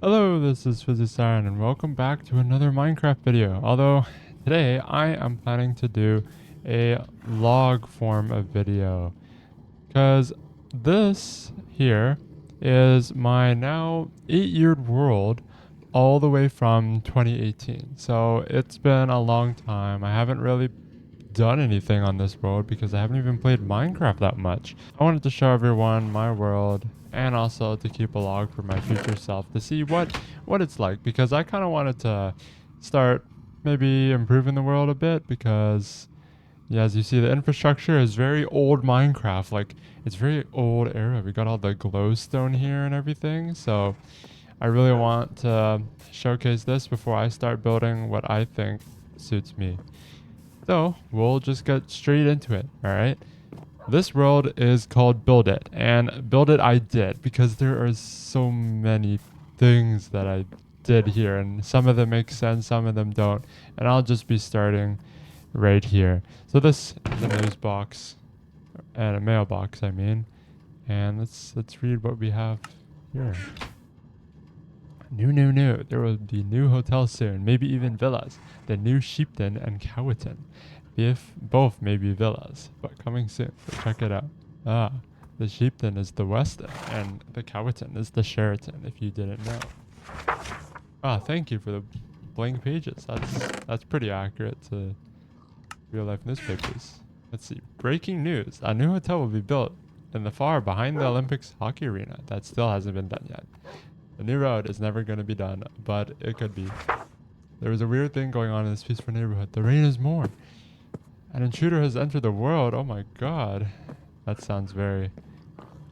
Hello, this is Physician and welcome back to another Minecraft video. Although today I am planning to do a log form of video because this here is my now 8-year world all the way from 2018. So it's been a long time. I haven't really done anything on this world because I haven't even played Minecraft that much. I wanted to show everyone my world and also to keep a log for my future self to see what it's like, because I kind of wanted to start maybe improving the world a bit because yeah, as you see, the infrastructure is very old Minecraft. Like, it's very old era. We got all the glowstone here and everything. So I really want to showcase this before I start building what I think suits me. So we'll just get straight into it. All right. This world is called Build It, and Build It I did because there are so many things that I did here, and some of them make sense, some of them don't. And I'll just be starting right here. So this is a news box and a mailbox, I mean. And let's read what we have here. New. There will be new hotels soon, maybe even villas. The new Sheepten and Cowaton. If both may be villas, but coming soon. So check it out. Ah, the Sheepton is the Westin, and the Cowaton is the Sheraton, if you didn't know. Ah, thank you for the blank pages. That's pretty accurate to real life newspapers. Let's see. Breaking news. A new hotel will be built in the far behind the Olympics hockey arena. That still hasn't been done yet. The new road is never going to be done, but it could be. There was a weird thing going on in this peaceful neighborhood. The rain is more. An intruder has entered the world. Oh my god. That sounds very,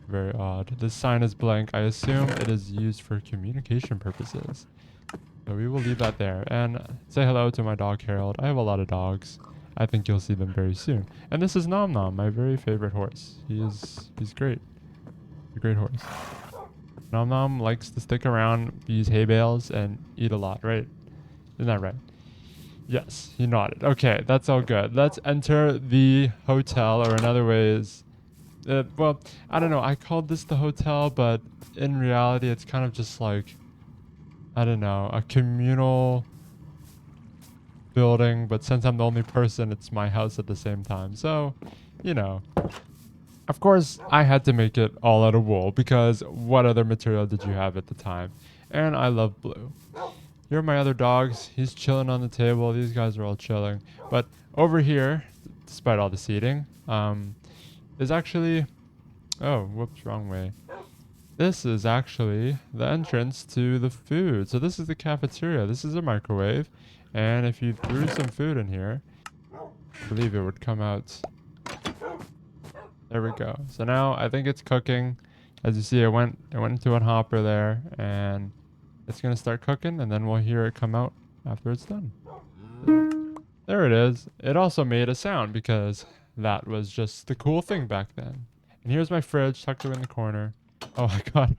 very odd. This sign is blank. I assume it is used for communication purposes. So we will leave that there. And say hello to my dog Harold. I have a lot of dogs. I think you'll see them very soon. And this is Nom Nom, my very favorite horse. He's great. A great horse. Nom Nom likes to stick around, use hay bales, and eat a lot, right? Isn't that right? Yes, he nodded. Okay, that's all good. Let's enter the hotel, or another way is... well, I don't know. I called this the hotel, but in reality, it's kind of just like, I don't know, a communal building, but since I'm the only person, it's my house at the same time. So, you know, of course, I had to make it all out of wool because what other material did you have at the time? And I love blue. Here are my other dogs. He's chilling on the table. These guys are all chilling. But over here, despite all the seating, is actually... Oh, whoops, wrong way. This is actually the entrance to the food. So this is the cafeteria. This is a microwave. And if you threw some food in here, I believe it would come out. There we go. So now I think it's cooking. As you see, it went into a hopper there, and it's gonna start cooking, and then we'll hear it come out after it's done. There it is. It also made a sound because that was just the cool thing back then. And here's my fridge tucked away in the corner. Oh, I got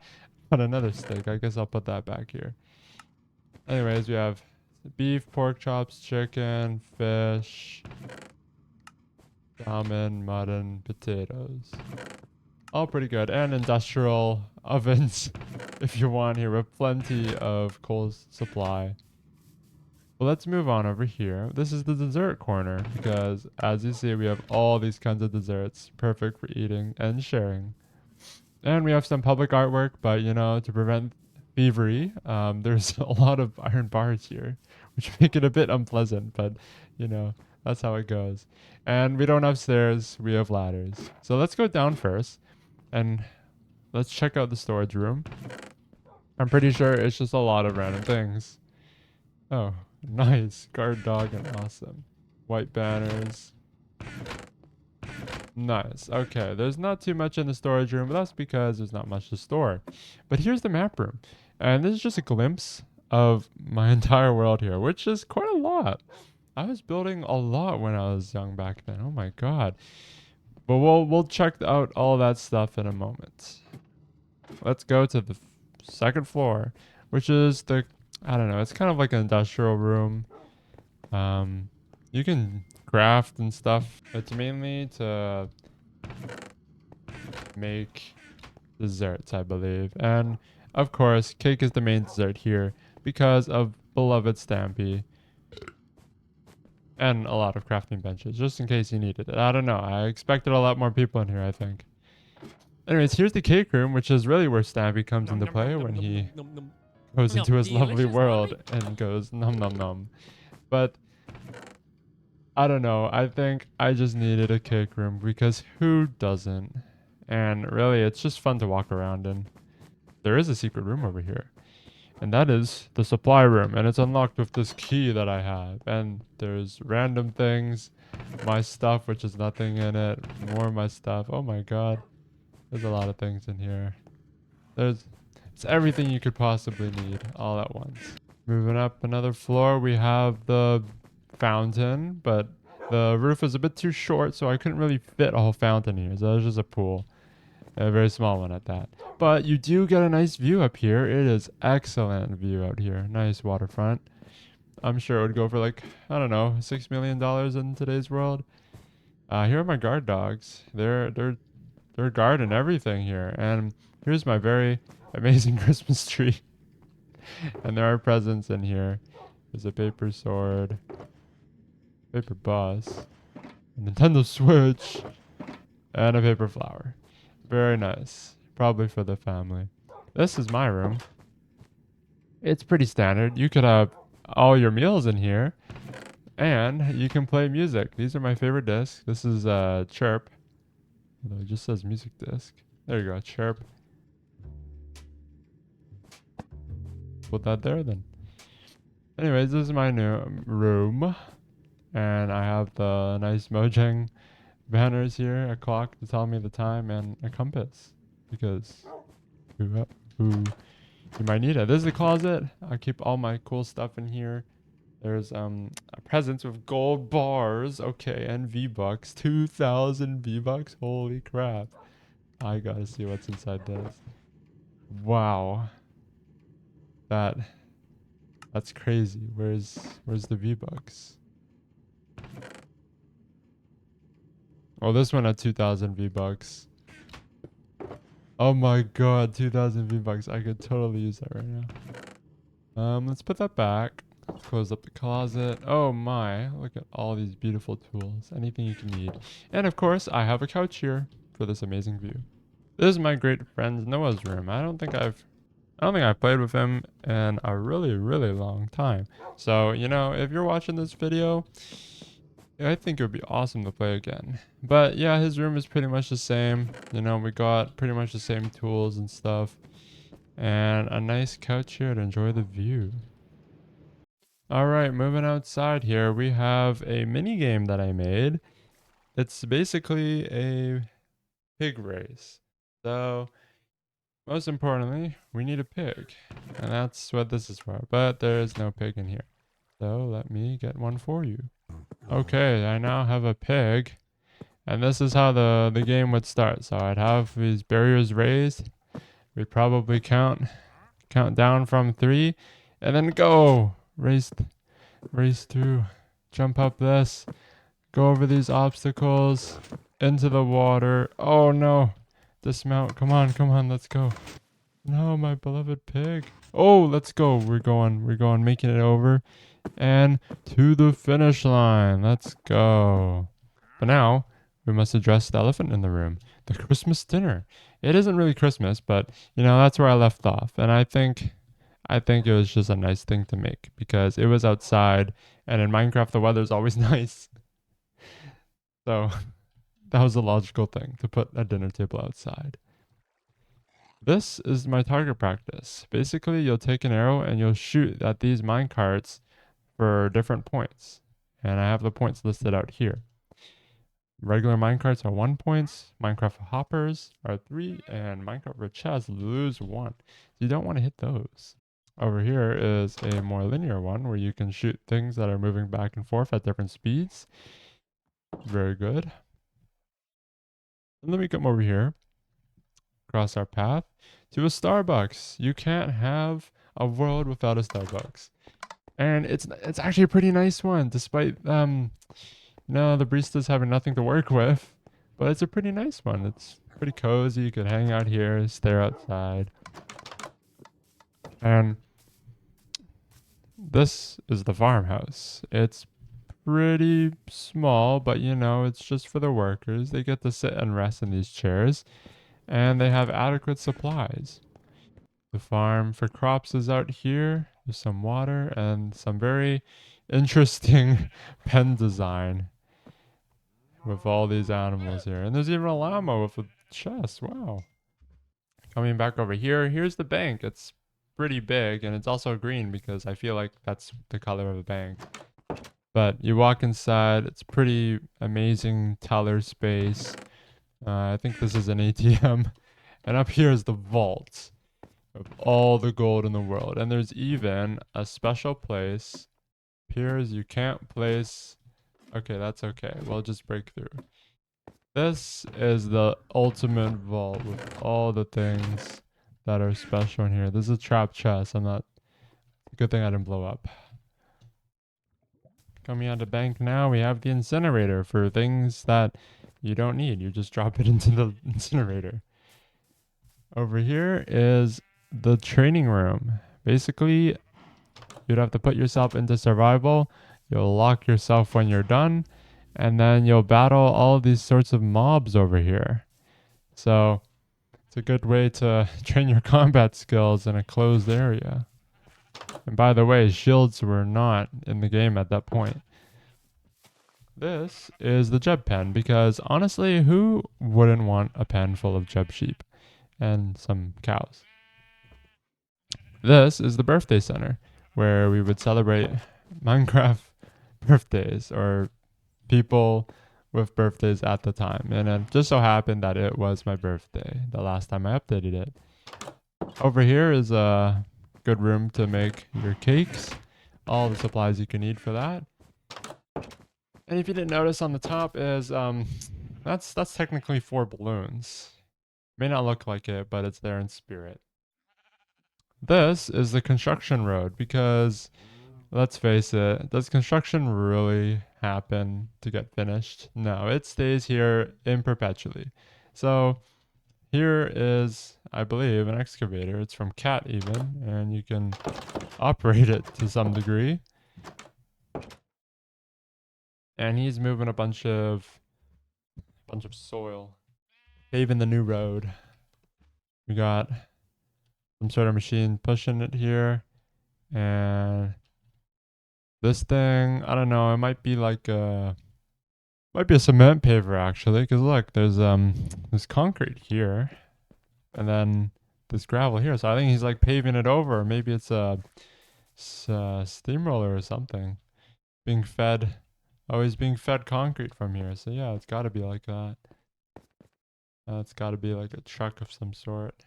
another steak. I guess I'll put that back here. Anyways, we have beef, pork chops, chicken, fish, salmon, mutton, potatoes. All pretty good. And industrial ovens if you want here with plenty of coal supply. Well, let's move on over here. This is the dessert corner because as you see, we have all these kinds of desserts, perfect for eating and sharing. And we have some public artwork, but you know, to prevent thievery, there's a lot of iron bars here, which make it a bit unpleasant, but you know, that's how it goes. And we don't have stairs, we have ladders. So let's go down first and let's check out the storage room. I'm pretty sure it's just a lot of random things. Oh, nice. Guard dog and awesome. White banners. Nice. Okay, there's not too much in the storage room, but that's because there's not much to store. But here's the map room. And this is just a glimpse of my entire world here, which is quite a lot. I was building a lot when I was young back then. Oh my god. But we'll check out all that stuff in a moment. Let's go to the second floor, which is the, I don't know, it's kind of like an industrial room. You can craft and stuff. It's mainly to make desserts, I believe. And Of course, cake is the main dessert here because of beloved Stampy and a lot of crafting benches, just in case you needed it. I don't know. I expected a lot more people in here, I think. Anyways, here's the cake room, which is really where Stampy comes into play when he goes into his lovely world and goes nom nom nom. But I don't know. I think I just needed a cake room because who doesn't? And really, it's just fun to walk around in. There is a secret room over here. And that is the supply room. And it's unlocked with this key that I have. And there's random things. My stuff, which is nothing in it. More of my stuff. Oh my god. There's a lot of things in here. It's everything you could possibly need all at once. Moving up another floor, we have the fountain. But the roof is a bit too short, so I couldn't really fit a whole fountain here. So it was just a pool. A very small one at that. But you do get a nice view up here. It is excellent view out here. Nice waterfront. I'm sure it would go for like, I don't know, $6 million in today's world. Here are my guard dogs. They're guarding everything here. And here's my very amazing Christmas tree. And there are presents in here. There's a paper sword, paper bus, a Nintendo Switch, and a paper flower. Very nice. Probably for the family. This is my room. It's pretty standard. You could have all your meals in here. And you can play music. These are my favorite discs. This is Chirp. Although it just says music disc. There you go. Chirp. Put that there then. Anyways, this is my new room. And I have the nice Mojang banners here, a clock to tell me the time, and a compass because who you might need it. This is the closet. I keep all my cool stuff in here. There's presents with gold bars, okay, and V-Bucks, 2,000 V-Bucks. Holy crap! I gotta see what's inside this. Wow, that's crazy. Where's the V-Bucks? Oh, this one had 2,000 V-Bucks. Oh my god, 2,000 V-Bucks. I could totally use that right now. Let's put that back. Close up the closet. Oh my, look at all these beautiful tools. Anything you can need. And of course, I have a couch here for this amazing view. This is my great friend Noah's room. I don't think I've played with him in a really, really long time. So, you know, if you're watching this video, I think it would be awesome to play again. But yeah, his room is pretty much the same. You know, we got pretty much the same tools and stuff. And a nice couch here to enjoy the view. Alright, moving outside here, we have a mini game that I made. It's basically a pig race. So, most importantly, we need a pig. And that's what this is for. But there is no pig in here. So, let me get one for you. Okay, I now have a pig, and this is how the game would start. So I'd have these barriers raised. We'd probably count down from 3, and then go race through, jump up this, go over these obstacles, into the water. Oh no, dismount. Come on, let's go. No, my beloved pig. Oh, let's go. We're going, making it over. And to the finish line. Let's go. But now we must address the elephant in the room, the Christmas dinner. It isn't really Christmas, but you know, that's where I left off. And I think it was just a nice thing to make because it was outside, and in Minecraft the weather's always nice. So that was a logical thing to put a dinner table outside. This is my target practice. Basically, you'll take an arrow and you'll shoot at these minecarts for different points. And I have the points listed out here. Regular minecarts are 1 point, Minecraft hoppers are 3, and Minecraft for chests lose 1. You don't want to hit those. Over here is a more linear one where you can shoot things that are moving back and forth at different speeds. Very good. And then we come over here, across our path, to a Starbucks. You can't have a world without a Starbucks. And it's actually a pretty nice one, despite the baristas having nothing to work with. But it's a pretty nice one. It's pretty cozy. You could hang out here, stare outside. And this is the farmhouse. It's pretty small, but you know, it's just for the workers. They get to sit and rest in these chairs, and they have adequate supplies. The farm for crops is out here. There's some water and some very interesting pen design with all these animals here. And there's even a llama with a chest. Wow. Coming back over here, here's the bank. It's pretty big, and it's also green because I feel like that's the color of a bank. But you walk inside, it's pretty amazing teller space. I think this is an ATM. And up here is the vault of all the gold in the world. And there's even a special place. Appears you can't place. Okay, that's okay. We'll just break through. This is the ultimate vault with all the things that are special in here. This is a trap chest. Good thing I didn't blow up. Coming out of bank now, we have the incinerator for things that you don't need. You just drop it into the incinerator. Over here is the training room. Basically, you'd have to put yourself into survival. You'll lock yourself when you're done, and then you'll battle all these sorts of mobs over here. So it's a good way to train your combat skills in a closed area. And by the way, shields were not in the game at that point. This is the Jeb pen because honestly, who wouldn't want a pen full of Jeb sheep and some cows? This is the birthday center where we would celebrate Minecraft birthdays or people with birthdays at the time. And it just so happened that it was my birthday the last time I updated it. Over here is a good room to make your cakes. All the supplies you can need for that. And if you didn't notice on the top is that's technically 4 balloons. May not look like it, but it's there in spirit. This is the construction road because let's face it, does construction really happen to get finished? No, it stays here in perpetually. So here is, I believe, an excavator. It's from Cat even, and you can operate it to some degree. And he's moving a bunch of soil, paving the new road. We got some sort of machine pushing it here, and this thing, I don't know, it might be like a cement paver actually, because look, there's concrete here, and then this gravel here. So I think he's like paving it over. Maybe it's a steamroller or something being fed. Oh, he's being fed concrete from here. So yeah, it's got to be like that. It's got to be like a truck of some sort.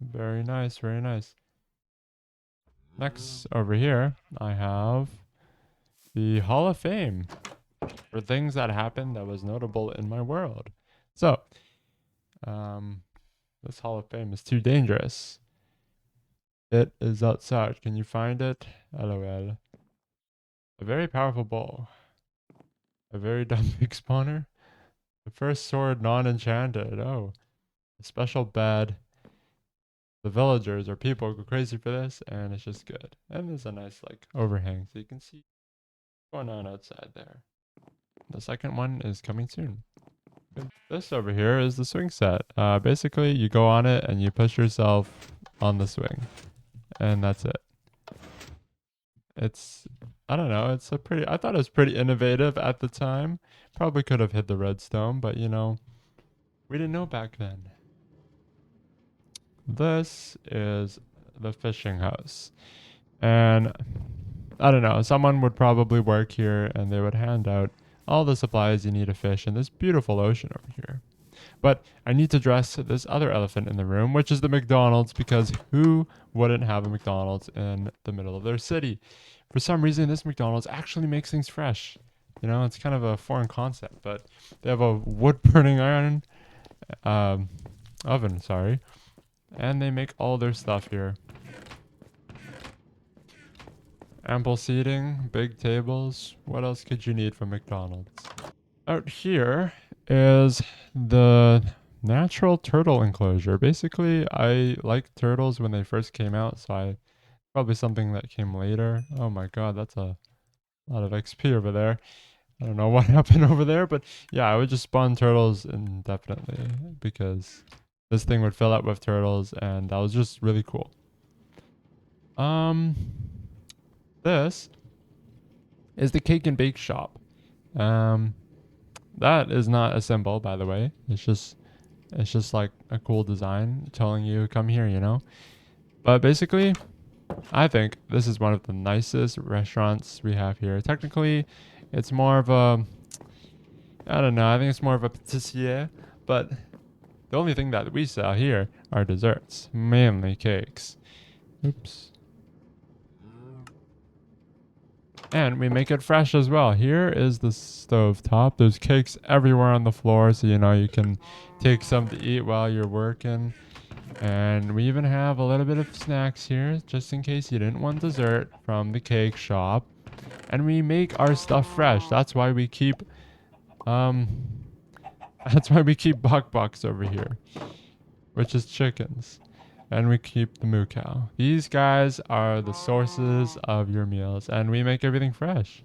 Very nice, very nice. Next, over here, I have the Hall of Fame for things that happened that was notable in my world. So, this Hall of Fame is too dangerous. It is outside. Can you find it? LOL. A very powerful bow. A very dumb big spawner. The first sword non-enchanted. Oh. A special bed. The villagers or people go crazy for this, and it's just good. And there's a nice like overhang so you can see what's going on outside there. The second one is coming soon. This over here is the swing set. Basically, you go on it and you push yourself on the swing, and that's it. I don't know, I thought it was pretty innovative at the time. Probably could have hit the redstone, but you know, we didn't know back then. This is the fishing house. And I don't know, someone would probably work here and they would hand out all the supplies you need to fish in this beautiful ocean over here. But I need to address this other elephant in the room, which is the McDonald's, because who wouldn't have a McDonald's in the middle of their city? For some reason, this McDonald's actually makes things fresh. You know, it's kind of a foreign concept, but they have a wood burning iron oven, sorry. And they make all their stuff here. Ample seating, big tables. What else could you need from McDonald's? Out here is the Natural turtle enclosure. Basically, I like turtles when they first came out, so I probably something that came later. Oh my god, that's a lot of XP over there. I don't know what happened over there, but yeah, I would just spawn turtles indefinitely because this thing would fill up with turtles, and that was just really cool. Um, this is the cake and bake shop. That is not a symbol, by the way. It's just like a cool design telling you come here, you know. But basically, I think this is one of the nicest restaurants we have here. Technically, it's more of a, I don't know, I think it's more of a patissier, but the only thing that we sell here are desserts, mainly cakes. Oops. And we make it fresh as well. Here is the stove top. There's cakes everywhere on the floor, so you know you can take some to eat while you're working. And we even have a little bit of snacks here, just in case you didn't want dessert from the cake shop. And we make our stuff fresh. That's why we keep buck bucks over here, which is chickens. And we keep the moo cow. These guys are the sources of your meals, and we make everything fresh,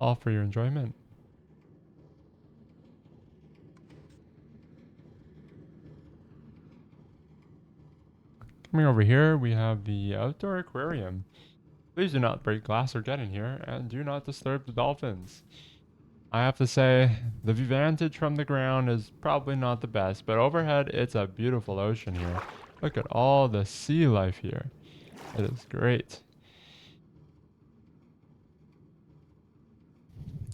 all for your enjoyment. Coming over here, we have the outdoor aquarium. Please do not break glass or get in here, and do not disturb the dolphins. I have to say, the vantage from the ground is probably not the best, but overhead, it's a beautiful ocean here. Look at all the sea life here. It is great.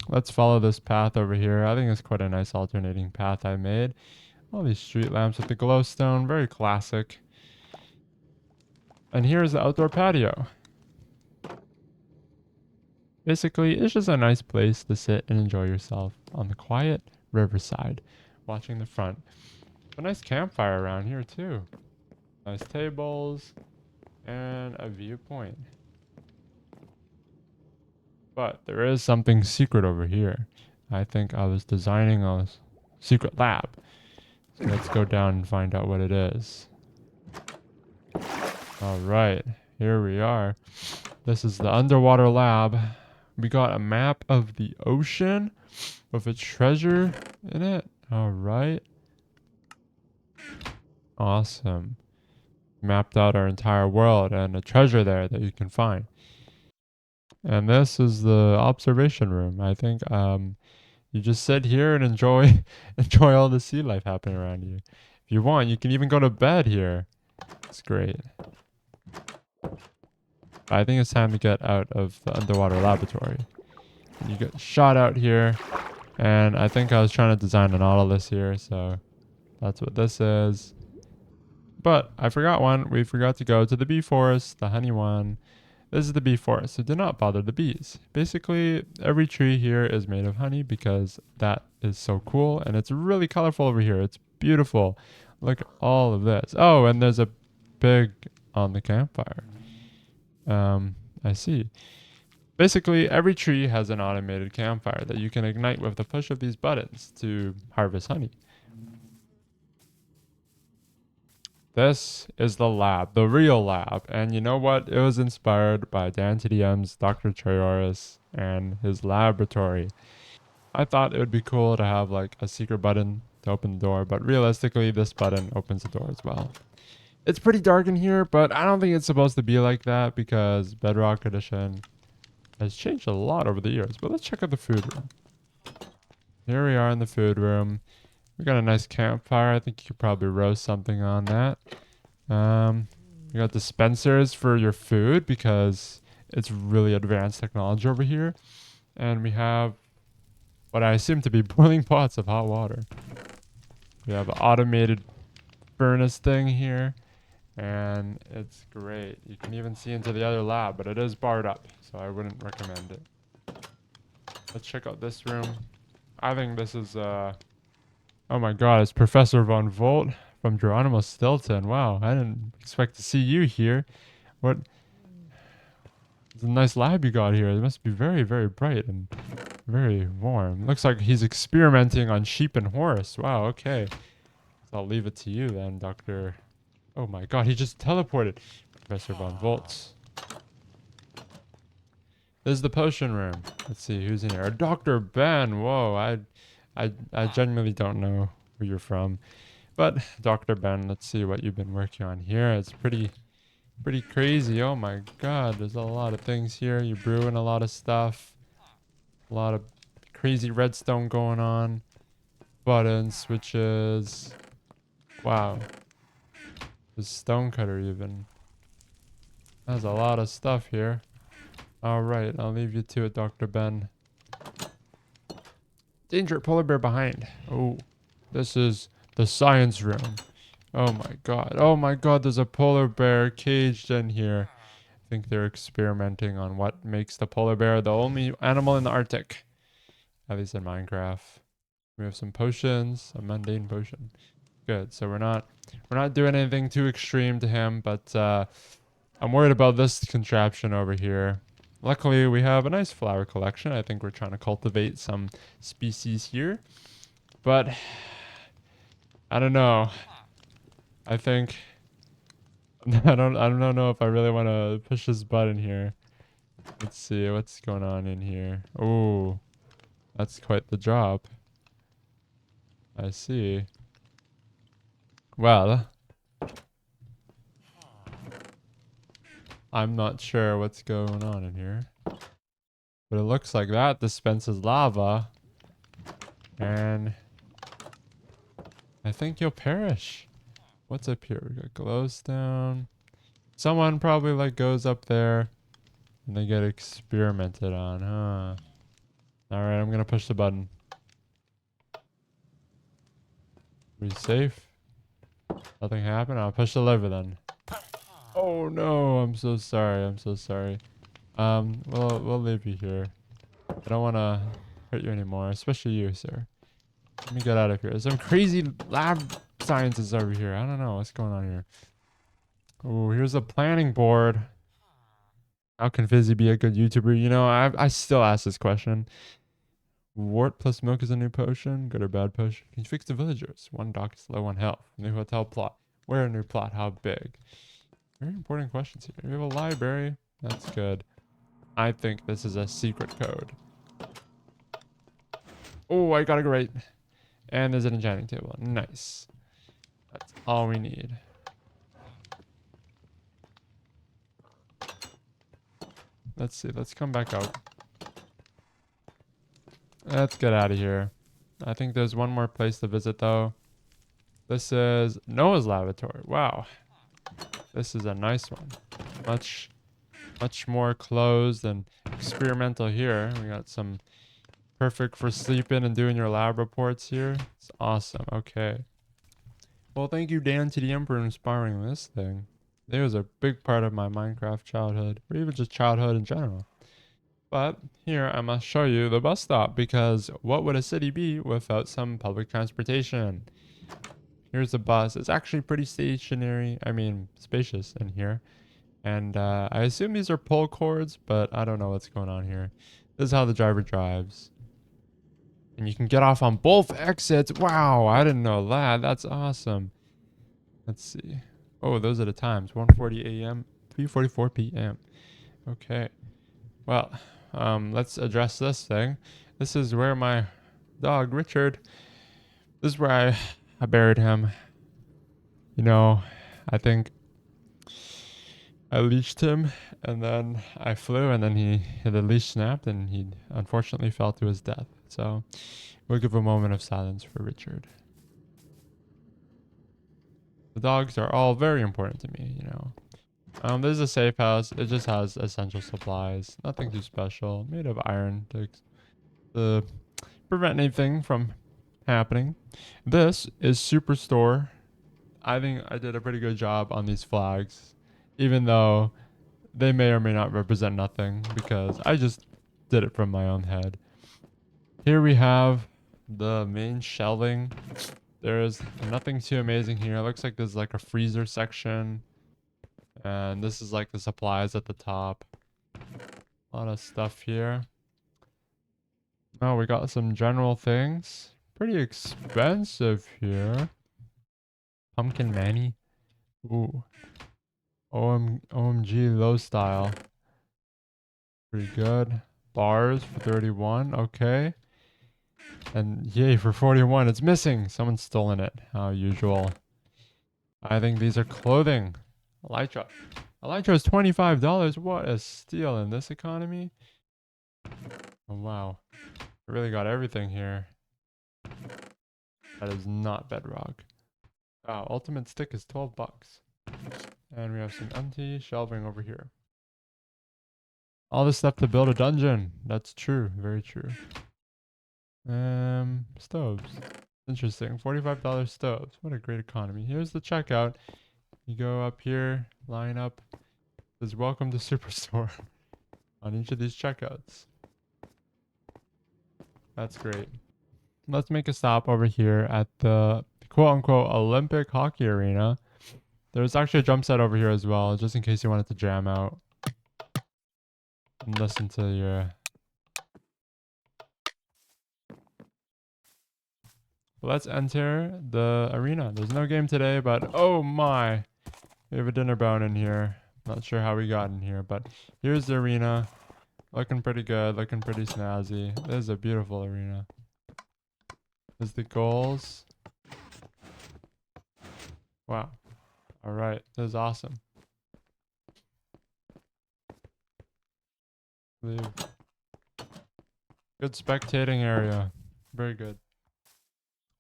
Let's follow this path over here. I think it's quite a nice alternating path I made. All these street lamps with the glowstone, very classic. And here's the outdoor patio. Basically, it's just a nice place to sit and enjoy yourself on the quiet riverside, watching the front. A nice campfire around here too. Nice tables and a viewpoint. But there is something secret over here. I think I was designing a secret lab. So let's go down and find out what it is. All right, here we are. This is the underwater lab. We got a map of the ocean with a treasure in it. All right. Awesome. Mapped out our entire world and a treasure there that you can find. And this is the observation room. I think you just sit here and enjoy enjoy all the sea life happening around you. If you want, you can even go to bed here. It's great. I think it's time to get out of the underwater laboratory. You get shot out here, and I think I was trying to design a Nautilus here, so that's what this is. But I forgot one. We forgot to go to the bee forest, the honey one. This is the bee forest, so do not bother the bees. Basically, every tree here is made of honey because that is so cool, and it's really colorful over here. It's beautiful. Look at all of this. Oh, and there's a pig on the campfire. I see. Basically, every tree has an automated campfire that you can ignite with the push of these buttons to harvest honey. This is the lab, the real lab. And you know what? It was inspired by Dan TDM's Dr. Trayoris and his laboratory. I thought it would be cool to have like a secret button to open the door, but realistically, this button opens the door as well. It's pretty dark in here, but I don't think it's supposed to be like that because Bedrock Edition has changed a lot over the years. But let's check out the food room. Here we are in the food room. We got a nice campfire. I think you could probably roast something on that. You got dispensers for your food because it's really advanced technology over here. And we have what I assume to be boiling pots of hot water. We have an automated furnace thing here. And it's great. You can even see into the other lab, but it is barred up, so I wouldn't recommend it. Let's check out this room. I think this is, oh my god, it's Professor Von Volt from Geronimo Stilton. Wow, I didn't expect to see you here. What? It's a nice lab you got here. It must be very, very bright and very warm. Looks like he's experimenting on sheep and horse. Wow, okay. I'll leave it to you then, Dr. Oh my god, he just teleported. Professor Von Volts. This is the potion room. Let's see who's in here. Dr. Ben. Whoa, I genuinely don't know where you're from. But Dr. Ben, let's see what you've been working on here. It's pretty crazy. Oh my god, there's a lot of things here. You're brewing a lot of stuff. A lot of crazy redstone going on. Buttons, switches. Wow. The stone cutter even. There's a lot of stuff here. Alright, I'll leave you to it, Dr. Ben. Danger, polar bear behind. Oh, this is the science room. Oh my god. Oh my god, there's a polar bear caged in here. I think they're experimenting on what makes the polar bear the only animal in the Arctic. At least in Minecraft. We have some potions, a mundane potion. Good. So we're not doing anything too extreme to him, but I'm worried about this contraption over here. Luckily, we have a nice flower collection. I think we're trying to cultivate some species here. But I don't know. I think I don't know if I really want to push this button here. Let's see what's going on in here. Oh, that's quite the job. I see. Well, I'm not sure what's going on in here. But it looks like that dispenses lava. And I think you'll perish. What's up here? We got glowstone. Someone probably like goes up there and they get experimented on, huh? Alright, I'm gonna push the button. Are we safe? Nothing happened? I'll push the lever then. Oh no, I'm so sorry. I'm so sorry. We'll leave you here. I don't want to hurt you anymore, especially you, sir. Let me get out of here. There's some crazy lab sciences over here. I don't know what's going on here. Oh, here's a planning board. How can Fizzy be a good YouTuber? You know, I still ask this question. Wart plus milk is a new potion. Good or bad potion? Can you fix the villagers? One dock is low on health. New hotel plot. Where a new plot? How big? Very important questions here. We have a library. That's good. I think this is a secret code. Oh, I got a great. And there's an enchanting table. Nice. That's all we need. Let's see. Let's come back out. Let's get out of here. I think there's one more place to visit, though. This is Noah's Lavatory. Wow. This is a nice one. Much more closed and experimental here. We got some perfect for sleeping and doing your lab reports here. It's awesome. Okay. Well, thank you, Dan TDM, for inspiring this thing. It was a big part of my Minecraft childhood, or even just childhood in general. But here I must show you the bus stop, because what would a city be without some public transportation? Here's the bus. It's actually pretty stationary. I mean, spacious in here. And I assume these are pull cords, but I don't know what's going on here. This is how the driver drives. And you can get off on both exits. Wow, I didn't know that. That's awesome. Let's see. Oh, those are the times. 1:40 a.m., 3:44 p.m. Okay. Well, let's address this thing. This is where my dog, Richard, this is where I buried him. You know, I think I leashed him, and then I flew, and then the leash snapped, and he unfortunately fell to his death. So we'll give a moment of silence for Richard. The dogs are all very important to me, you know. This is a safe house. It just has essential supplies. Nothing too special. Made of iron to prevent anything from happening. This is SuperStore. I think I did a pretty good job on these flags, even though they may or may not represent nothing, because I just did it from my own head. Here we have the main shelving. There's nothing too amazing here. It looks like there's like a freezer section. And this is like the supplies at the top. A lot of stuff here. Oh, we got some general things. Pretty expensive here. Pumpkin Manny. Ooh. OMG low style. Pretty good. Bars for 31. Okay. And yay for 41. It's missing. Someone's stolen it. How usual. I think these are clothing. Elytra. Elytra is $25. What a steal in this economy. Oh, wow. Really got everything here. That is not bedrock. Wow, ultimate stick is 12 bucks. And we have some empty shelving over here. All this stuff to build a dungeon. That's true. Very true. Stoves. Interesting. $45 stoves. What a great economy. Here's the checkout. You go up here, line up. It says welcome to SuperStore on each of these checkouts. That's great. Let's make a stop over here at the quote-unquote Olympic hockey arena. There's actually a drum set over here as well, just in case you wanted to jam out and listen to your... Let's enter the arena. There's no game today, but oh my. We have a dinner bone in here. Not sure how we got in here, but here's the arena. Looking pretty good, looking pretty snazzy. This is a beautiful arena. There's the goals. Wow. All right, this is awesome. Good spectating area. Very good.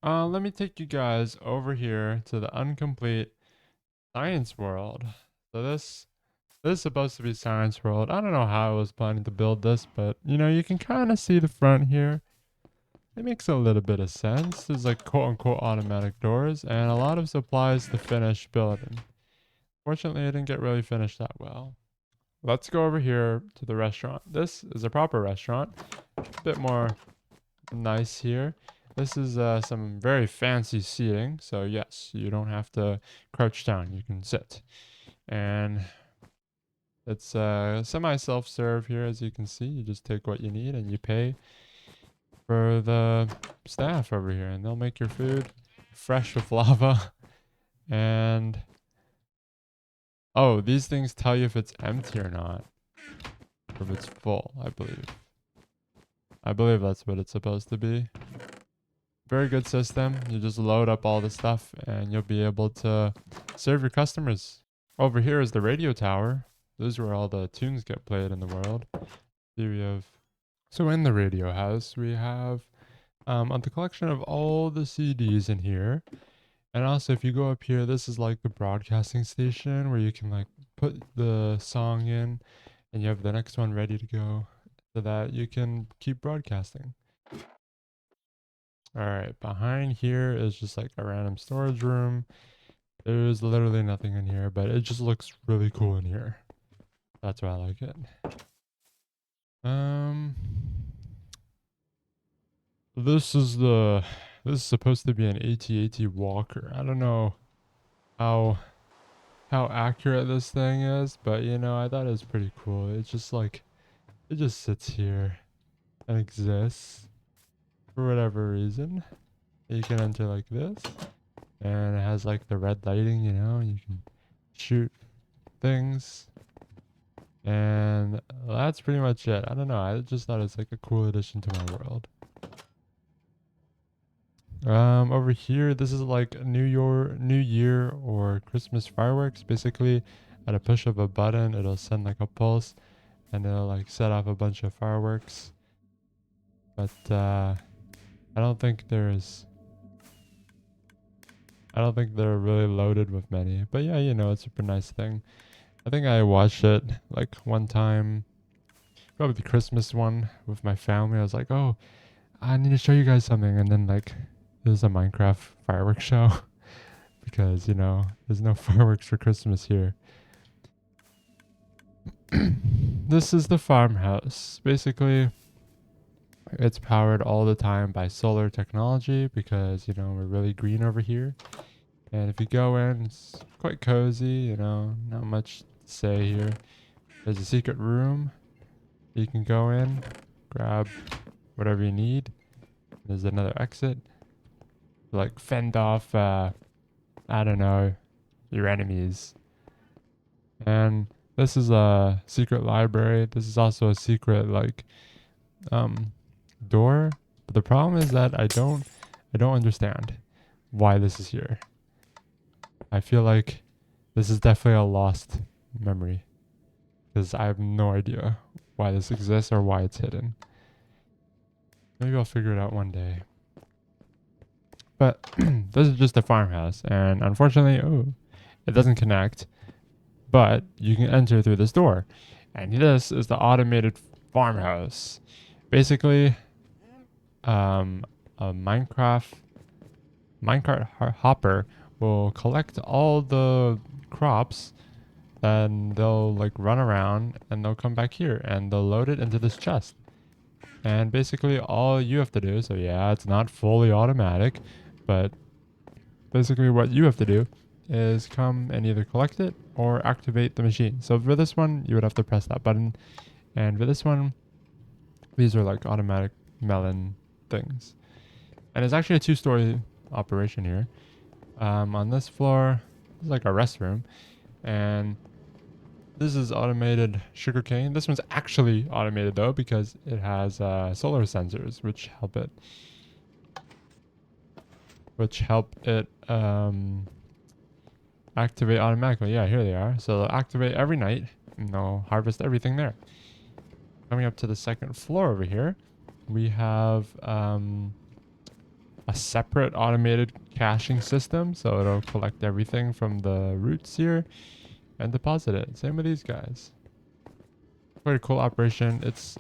Let me take you guys over here to the incomplete science world. So this is supposed to be science world. I don't know how I was planning to build this, but you know, you can kind of see the front here. It makes a little bit of sense. There's like quote unquote automatic doors and a lot of supplies to finish building. Fortunately, it didn't get really finished that well. Let's go over here to the restaurant. This is a proper restaurant. A bit more nice here. This is some very fancy seating. So yes, you don't have to crouch down. You can sit. And it's semi self-serve here, as you can see. You just take what you need and you pay for the staff over here. And they'll make your food fresh with lava. And oh, these things tell you if it's empty or not. Or if it's full, I believe. I believe that's what it's supposed to be. Very good system. You just load up all the stuff and you'll be able to serve your customers. Over here is the radio tower. This is where all the tunes get played in the world. Here we have... So in the radio house, we have the collection of all the CDs in here. And also, if you go up here, this is like the broadcasting station where you can like put the song in and you have the next one ready to go so that you can keep broadcasting. All right, behind here is just like a random storage room. There's literally nothing in here, but it just looks really cool in here. That's why I like it. This is supposed to be an AT-AT walker. I don't know how accurate this thing is, but you know, I thought it was pretty cool. It's just like, it just sits here and exists for whatever reason. You can enter like this, and it has like the red lighting, you know, you can shoot things. And that's pretty much it. I don't know. I just thought it's like a cool addition to my world. Over here, this is like New Year or Christmas fireworks. Basically, at a push of a button, it'll send like a pulse, and it'll like set off a bunch of fireworks. But I don't think they're really loaded with many. But yeah, you know, it's a super nice thing. I think I watched it like one time, probably the Christmas one with my family. I was like, oh, I need to show you guys something. And then like, there's a Minecraft fireworks show because, you know, there's no fireworks for Christmas here. This is the farmhouse. Basically, it's powered all the time by solar technology because, you know, we're really green over here. And if you go in, it's quite cozy, you know, not much to say here. There's a secret room. You can go in, grab whatever you need. There's another exit. Like fend off I don't know, your enemies. And this is a secret library. This is also a secret like um door. But the problem is that I don't understand why this is here. I feel like this is definitely a lost memory because I have no idea why this exists or why it's hidden. Maybe I'll figure it out one day. But this is just a farmhouse, and unfortunately, it doesn't connect. But you can enter through this door, and this is the automated farmhouse. Basically, a minecart hopper will collect all the crops, then they'll like run around and they'll come back here and they'll load it into this chest. And basically all you have to do, so yeah, it's not fully automatic, but basically what you have to do is come and either collect it or activate the machine. So for this one, you would have to press that button. And for this one, these are like automatic melon things. And it's actually a 2-story operation here. On this floor, it's like a restroom. And this is automated sugarcane. This one's actually automated though because it has solar sensors which help it activate automatically. Yeah, here they are. So they'll activate every night and they'll harvest everything there. Coming up to the second floor over here, we have a separate automated caching system. So it'll collect everything from the roots here and deposit it. Same with these guys. Quite a cool operation. It's,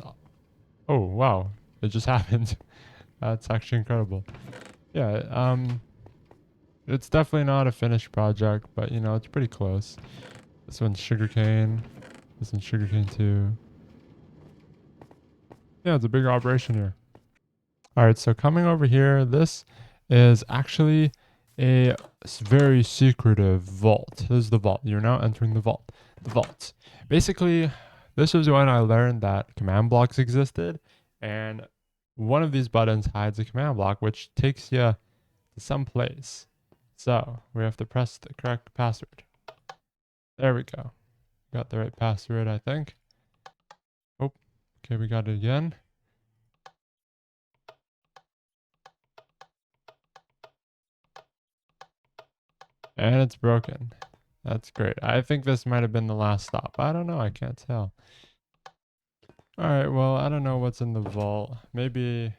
oh wow, it just happened. That's actually incredible. Yeah, it's definitely not a finished project, but you know, it's pretty close. This one's sugarcane. This one's sugarcane too. Yeah, it's a bigger operation here. All right, so coming over here, this is actually a very secretive vault. This is the vault. You're now entering the vault. The vault. Basically, this was when I learned that command blocks existed, and one of these buttons hides a command block, which takes you to some place. So we have to press the correct password. There we go. Got the right password, I think. Oh, okay, we got it again. And it's broken. That's great. I think this might have been the last stop. I don't know. I can't tell. All right. Well, I don't know what's in the vault. Maybe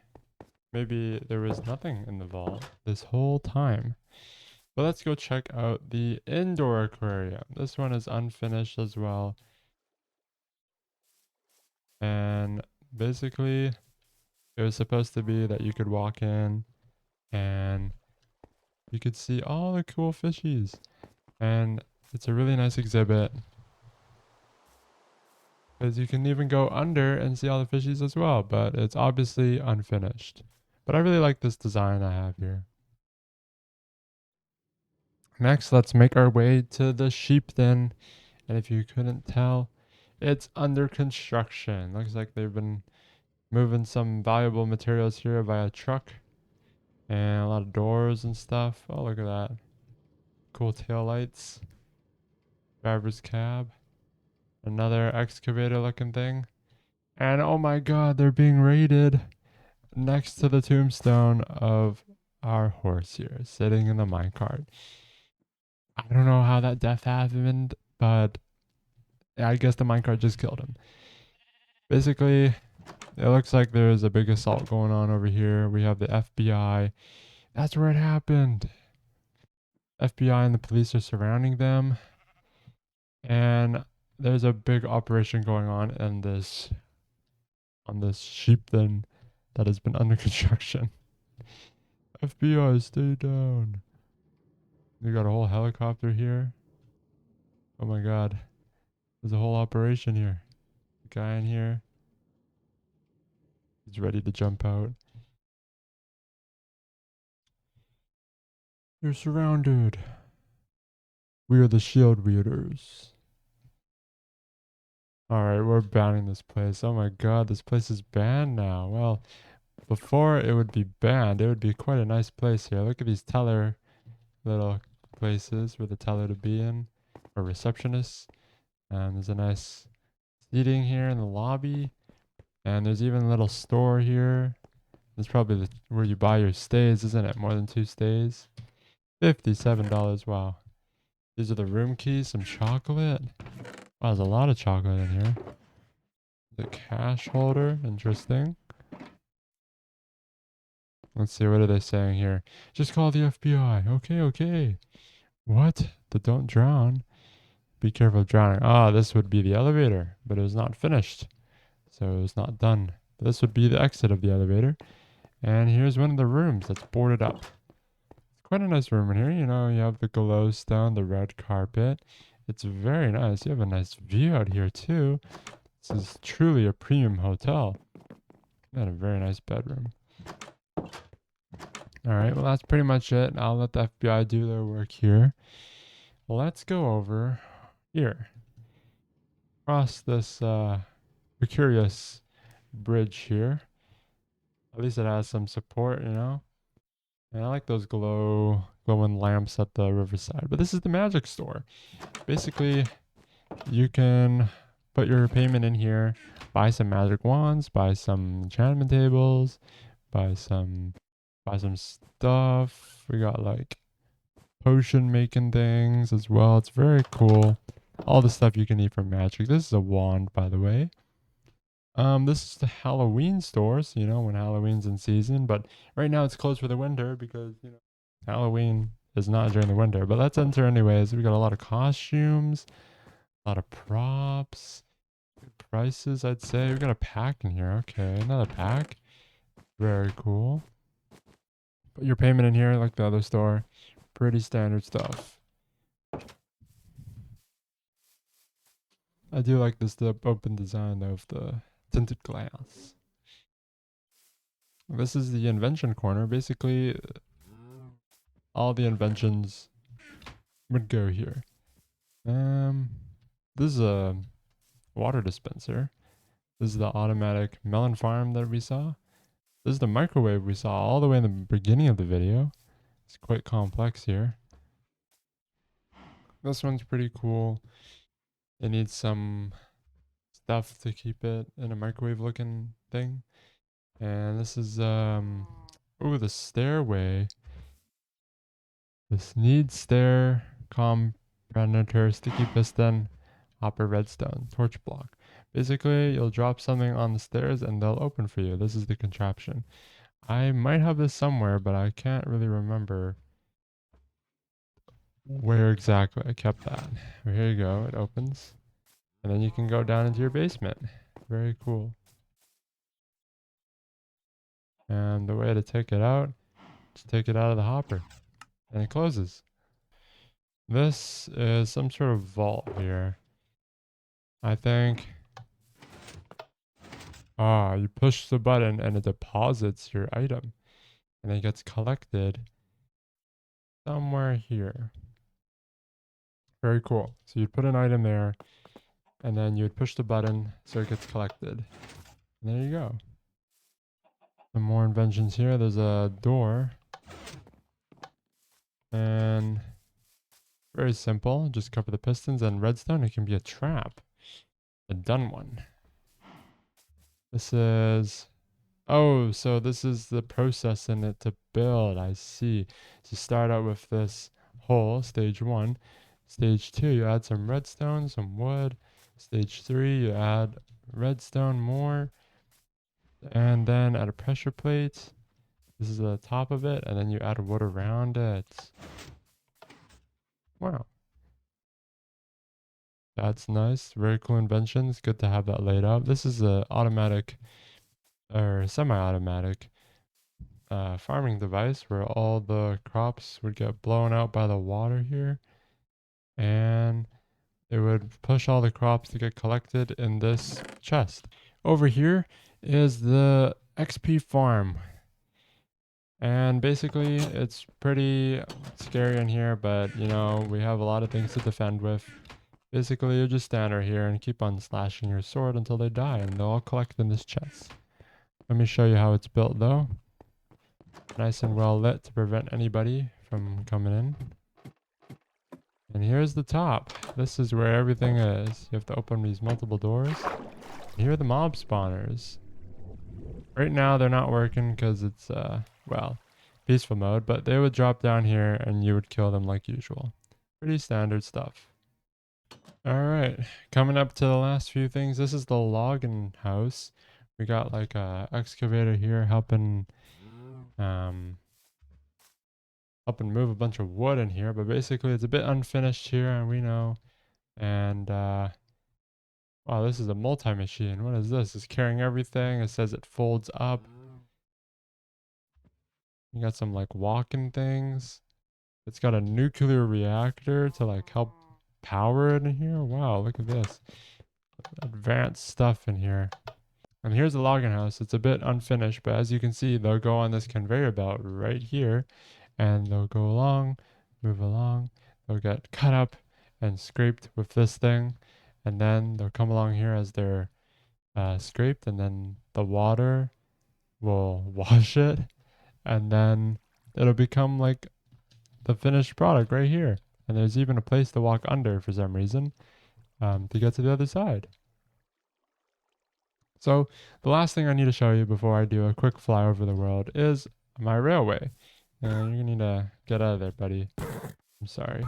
there was nothing in the vault this whole time. But let's go check out the indoor aquarium. This one is unfinished as well. And basically, it was supposed to be that you could walk in and you could see all the cool fishies. And it's a really nice exhibit. Because you can even go under and see all the fishies as well, but it's obviously unfinished. But I really like this design I have here. Next, let's make our way to the Sheepten. And if you couldn't tell, it's under construction. Looks like they've been moving some valuable materials here via truck. And a lot of doors and stuff. Oh, look at that. Cool tail lights. Driver's cab. Another excavator looking thing. And oh my god, they're being raided next to the tombstone of our horse here, sitting in the minecart. I don't know how that death happened, but I guess the minecart just killed him. Basically, it looks like there's a big assault going on over here. We have the FBI. That's where it happened. FBI and the police are surrounding them. And there's a big operation going on in this sheepden that has been under construction. FBI, stay down. We got a whole helicopter here. Oh my god. There's a whole operation here. The guy in here. He's ready to jump out. You're surrounded. We are the shield wielders. Alright, we're banning this place. Oh my god, this place is banned now. Well, before it would be banned, it would be quite a nice place here. Look at these teller little places for the teller to be in, or receptionists. There's a nice seating here in the lobby, and there's even a little store here. It's probably where you buy your stays, isn't it? More than 2 stays. $57. Wow. These are the room keys. Some chocolate. Wow, there's a lot of chocolate in here. The cash holder. Interesting. Let's see. What are they saying here? Just call the FBI. Okay, okay. What? The don't drown. Be careful of drowning. Ah, this would be the elevator, but it was not finished. So it was not done. But this would be the exit of the elevator. And here's one of the rooms that's boarded up. It's quite a nice room in here. You know, you have the glowstone, the red carpet. It's very nice. You have a nice view out here too. This is truly a premium hotel. And a very nice bedroom. Alright, well that's pretty much it. I'll let the FBI do their work here. Let's go over here. Across this precarious bridge here. At least it has some support, you know. And I like those glowing lamps at the riverside. But this is the magic store. Basically, you can put your payment in here, buy some magic wands, buy some enchantment tables, buy some stuff. We got like potion making things as well. It's very cool. All the stuff you can need from magic. This is a wand, by the way. This is the Halloween stores, you know, when Halloween's in season, but right now it's closed for the winter because, you know, Halloween is not during the winter. But let's enter anyways. We got a lot of costumes, a lot of props, good prices, I'd say. We got a pack in here. Okay, another pack. Very cool. Put your payment in here like the other store. Pretty standard stuff. I do like this, the open design of the tinted glass. This is the invention corner. Basically, all the inventions would go here. This is a water dispenser. This is the automatic melon farm that we saw. This is the microwave we saw all the way in the beginning of the video. It's quite complex here. This one's pretty cool. It needs some stuff to keep it in a microwave looking thing. And this is the stairway. This needs stair, comprenator, sticky piston, hopper redstone, torch block. Basically, you'll drop something on the stairs and they'll open for you. This is the contraption. I might have this somewhere, but I can't really remember where exactly I kept that. But here you go. It opens. And then you can go down into your basement. Very cool. And the way to take it out, just take it out of the hopper. And it closes. This is some sort of vault here. I think. You push the button and it deposits your item. And it gets collected somewhere here. Very cool. So you'd put an item there, and then you'd push the button so it gets collected. And there you go. Some more inventions here. There's a door. And very simple. Just cover the pistons and redstone. It can be a trap. A done one. This is... Oh, so this is the process in it to build. I see. So you start out with this hole, stage 1. Stage 2, you add some redstone, some wood. Stage 3, you add redstone more. And then add a pressure plate. This is the top of it. And then you add wood around it. Wow. That's nice. Very cool invention. It's good to have that laid out. This is a automatic or semi-automatic farming device where all the crops would get blown out by the water here. And it would push all the crops to get collected in this chest. Over here is the XP farm. And basically it's pretty scary in here, but you know, we have a lot of things to defend with. Basically you just stand right here and keep on slashing your sword until they die, and they'll all collect in this chest. Let me show you how it's built though. Nice and well lit to prevent anybody from coming in. And here's the top. This is where everything is. You have to open these multiple doors. And here are the mob spawners. Right now they're not working because it's, well, peaceful mode, but they would drop down here and you would kill them like usual. Pretty standard stuff. Alright, coming up to the last few things. This is the logging house. We got like a excavator here helping move a bunch of wood in here, but basically it's a bit unfinished here and we know. And wow, this is a multi-machine. What is this? It's carrying everything. It says it folds up. You got some like walking things. It's got a nuclear reactor to like help power it in here. Wow, look at this. Advanced stuff in here. And here's the logging house. It's a bit unfinished, but as you can see, they'll go on this conveyor belt right here and they'll go along, move along. They'll get cut up and scraped with this thing. And then they'll come along here as they're scraped, and then the water will wash it. And then it'll become like the finished product right here. And there's even a place to walk under for some reason to get to the other side. So the last thing I need to show you before I do a quick fly over the world is my railway. And you're gonna need to get out of there, buddy. I'm sorry.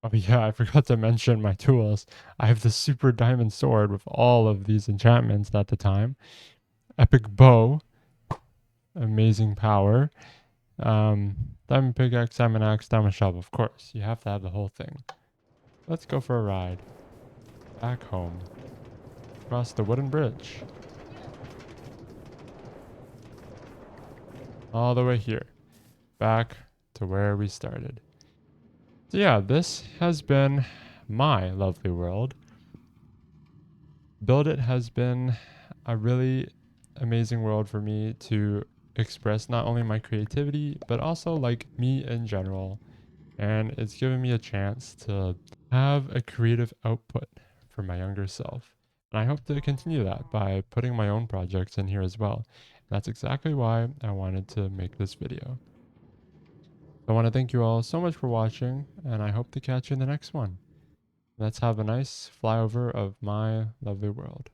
Oh yeah, I forgot to mention my tools. I have the super diamond sword with all of these enchantments at the time. Epic bow. Amazing power. Diamond pickaxe, diamond axe, diamond shovel. Of course, you have to have the whole thing. Let's go for a ride. Back home. Across the wooden bridge. All the way here. Back to where we started. So yeah, this has been my lovely world. Build It has been a really amazing world for me to express not only my creativity, but also like me in general. And it's given me a chance to have a creative output for my younger self. And I hope to continue that by putting my own projects in here as well. That's exactly why I wanted to make this video. I want to thank you all so much for watching, and I hope to catch you in the next one. Let's have a nice flyover of my lovely world.